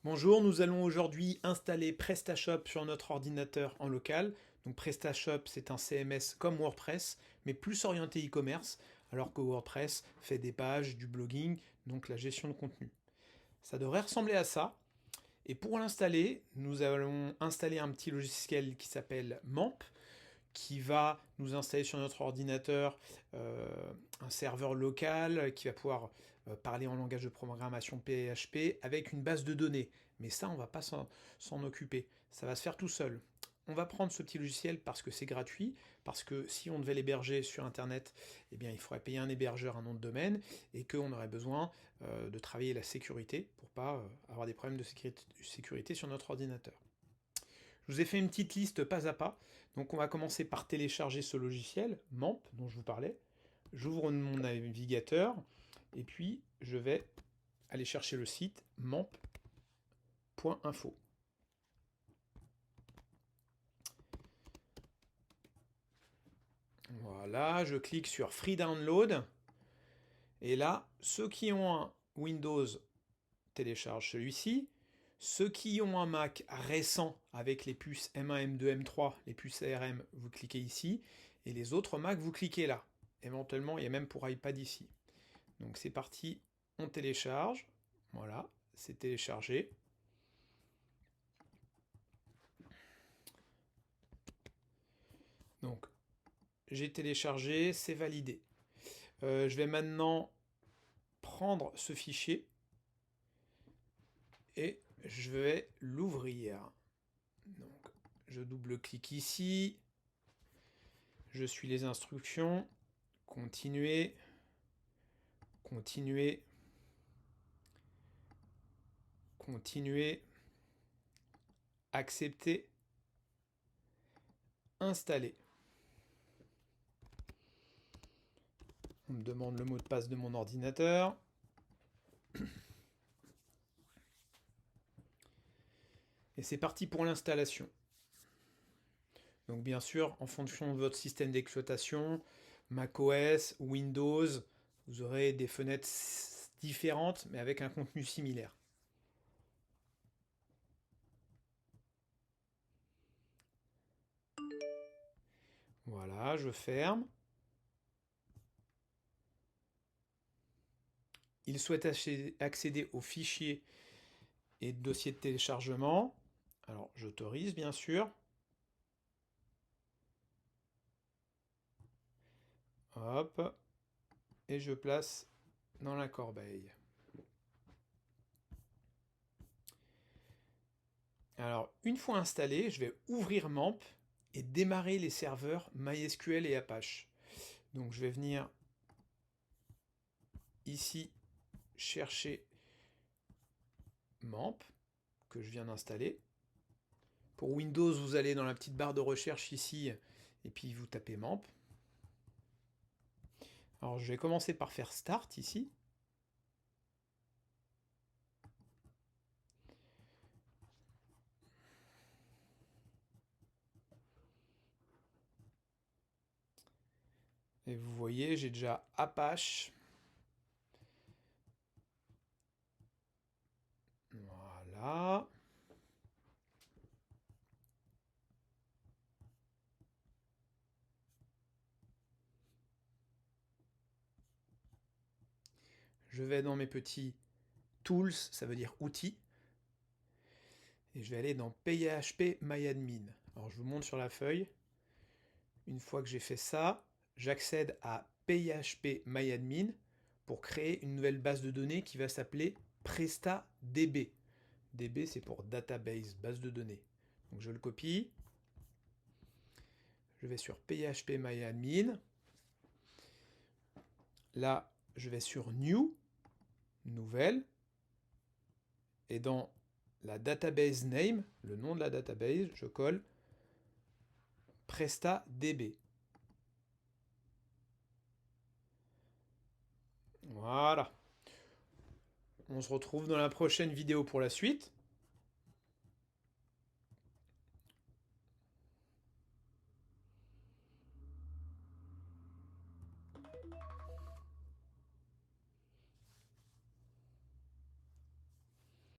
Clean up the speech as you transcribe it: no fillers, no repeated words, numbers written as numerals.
Bonjour, nous allons aujourd'hui installer PrestaShop sur notre ordinateur en local. Donc PrestaShop, c'est un CMS comme WordPress, mais plus orienté e-commerce, alors que WordPress fait des pages, du blogging, donc la gestion de contenu. Ça devrait ressembler à ça. Et pour l'installer, nous allons installer un petit logiciel qui s'appelle MAMP, qui va nous installer sur notre ordinateur un serveur local qui va pouvoir parler en langage de programmation PHP avec une base de données. Mais ça, on ne va pas s'en occuper. Ça va se faire tout seul. On va prendre ce petit logiciel parce que c'est gratuit, parce que si on devait l'héberger sur Internet, eh bien, il faudrait payer un hébergeur, un nom de domaine, et qu'on aurait besoin de travailler la sécurité pour ne pas avoir des problèmes de sécurité sur notre ordinateur. Je vous ai fait une petite liste pas à pas. Donc on va commencer par télécharger ce logiciel, MAMP, dont je vous parlais. J'ouvre mon navigateur et puis je vais aller chercher le site mamp.info. Voilà, je clique sur Free Download. Et là, ceux qui ont un Windows téléchargent celui-ci. Ceux qui ont un Mac récent avec les puces M1, M2, M3, les puces ARM, vous cliquez ici. Et les autres Mac, vous cliquez là. Éventuellement, il y a même pour iPad ici. Donc c'est parti, on télécharge. Voilà, c'est téléchargé. Donc j'ai téléchargé, c'est validé. Je vais maintenant prendre ce fichier et je vais l'ouvrir. Donc je double-clique ici. Je suis les instructions. Continuer. Continuer. Continuer. Accepter. Installer. On me demande le mot de passe de mon ordinateur. Et c'est parti pour l'installation. Donc bien sûr, en fonction de votre système d'exploitation, macOS, Windows, vous aurez des fenêtres différentes, mais avec un contenu similaire. Voilà, je ferme. Il souhaite accéder aux fichiers et dossiers de téléchargement. Alors, j'autorise, bien sûr. Hop. Et je place dans la corbeille. Alors, une fois installé, je vais ouvrir MAMP et démarrer les serveurs MySQL et Apache. Donc, je vais venir ici chercher MAMP que je viens d'installer. Pour Windows, vous allez dans la petite barre de recherche ici et puis vous tapez MAMP. Alors, je vais commencer par faire Start ici. Et vous voyez, j'ai déjà Apache. Voilà. Je vais dans mes petits tools, ça veut dire outils. Et je vais aller dans PHP MyAdmin. Alors je vous montre sur la feuille. Une fois que j'ai fait ça, j'accède à PHP MyAdmin pour créer une nouvelle base de données qui va s'appeler PrestaDB. DB c'est pour database, base de données. Donc je le copie. Je vais sur PHP MyAdmin. Là, je vais sur New, Nouvelle. Et dans la database name, le nom de la database, je colle PrestaDB. Voilà. On se retrouve dans la prochaine vidéo pour la suite.